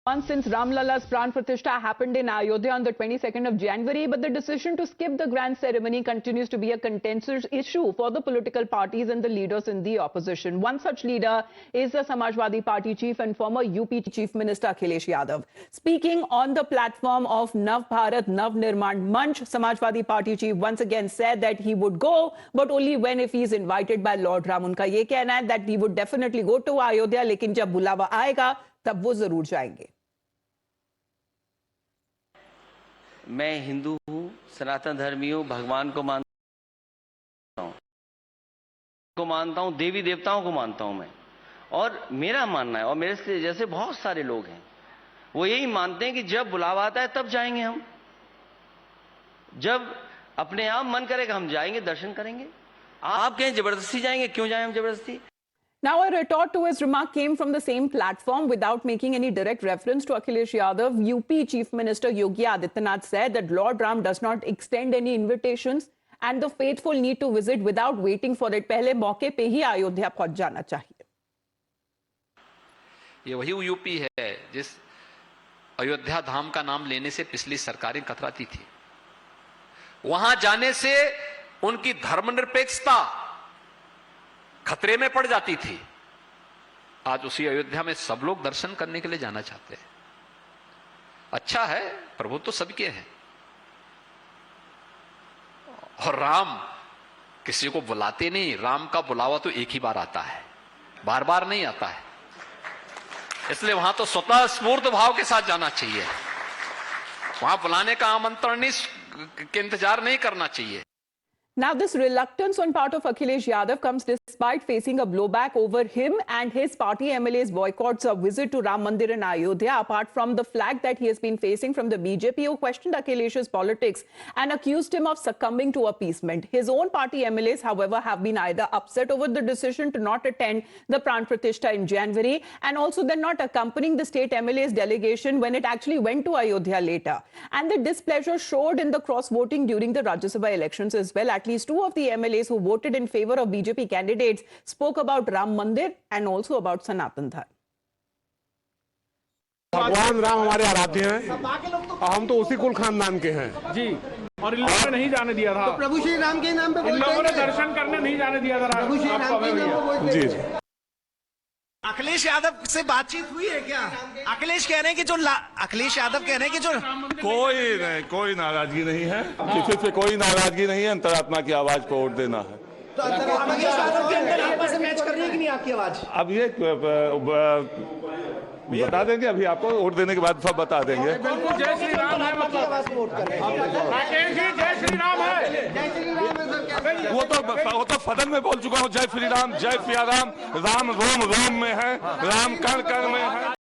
Once since Ram Lala's Pran Pratishtha happened in Ayodhya on the 22nd of January, but the decision to skip the grand ceremony continues to be a contentious issue for the political parties and the leaders in the opposition. One such leader is the Samajwadi Party chief and former UP Chief Minister Akhilesh Yadav. Speaking on the platform of Nav Bharat Nav Nirman Manch, Samajwadi Party chief once again said that he would go, but only when if he is invited by Lord Ram. उनका ये कहना है that he would definitely go to Ayodhya, लेकिन जब बुलावा आएगा तब वो जरूर जाएंगे. मैं हिंदू हूँ, सनातन धर्मी हूँ, भगवान को मानता हूँ, देवी देवताओं को मानता हूँ मैं. और मेरा मानना है, और मेरे से जैसे बहुत सारे लोग हैं, वो यही मानते हैं कि जब बुलावा आता है तब जाएंगे हम. जब अपने आप मन करेगा हम जाएंगे, दर्शन करेंगे. आप कहें जबरदस्ती जाएंगे, क्यों जाएं हम जबरदस्ती? Now, a retort to his remark came from the same platform without making any direct reference to Akhilesh Yadav. UP Chief Minister Yogi Adityanath said that Lord Ram does not extend any invitations and the faithful need to visit without waiting for it. पहले मौके पे ही अयोध्या पहुंच जाना चाहिए. ये वही UP है जिस अयोध्या धाम का नाम लेने से पिछली सरकारें कतराती थी. वहां जाने से उनकी धर्मनिरपेक्षता खतरे में पड़ जाती थी. आज उसी अयोध्या में सब लोग दर्शन करने के लिए जाना चाहते हैं. अच्छा है, प्रभु तो सबके हैं. और राम किसी को बुलाते नहीं. राम का बुलावा तो एक ही बार आता है, बार बार नहीं आता है. इसलिए वहां तो स्वतः स्फूर्त भाव के साथ जाना चाहिए. वहां बुलाने का आमंत्रण नहीं के इंतजार नहीं करना चाहिए. Now, this reluctance on part of Akhilesh Yadav comes despite facing a blowback over him and his party MLAs boycotts a visit to Ram Mandir in Ayodhya, apart from the flag that he has been facing from the BJP, who questioned Akhilesh's politics and accused him of succumbing to appeasement. His own party MLAs, however, have been either upset over the decision to not attend the Pran Pratishtha in January, and also they're not accompanying the state MLAs delegation when it actually went to Ayodhya later. And the displeasure showed in the cross-voting during the Rajya Sabha elections as well. At least two of the MLAs who voted in favor of BJP candidates spoke about Ram Mandir and also about Sanatan Dharma. भगवान राम हमारे आराध्य हैं और हम तो उसी कुल खानदान के हैं जी. और इन लोगों ने नहीं जाने दिया था. तो प्रभु श्री राम के नाम पे इन लोगों ने दर्शन करने नहीं जाने दिया था. प्रभु श्री राम के नाम पे जी. अखिलेश यादव से बातचीत हुई है क्या? अखिलेश कह रहे हैं कि अखिलेश यादव कह रहे हैं कि जो कोई नाराजगी नहीं है. किसी से कोई नाराजगी नहीं है. अंतरात्मा की आवाज को वोट देना है. तो अखिलेश यादव के अंदर आपस में मैच कर रही है कि नहीं आपकी आवाज? अब ये बता देंगे. अभी आपको वोट देने के बाद सब बता देंगे. बिल्कुल जय श्री राम है. मतलब आवाज वोट कर रहे हैं. जय श्री राम है. जय श्री राम है सर. वो तो सदन में बोल चुका हूँ. जय श्री राम, जय सिया राम. राम रोम रोम में है, राम कण कण में है.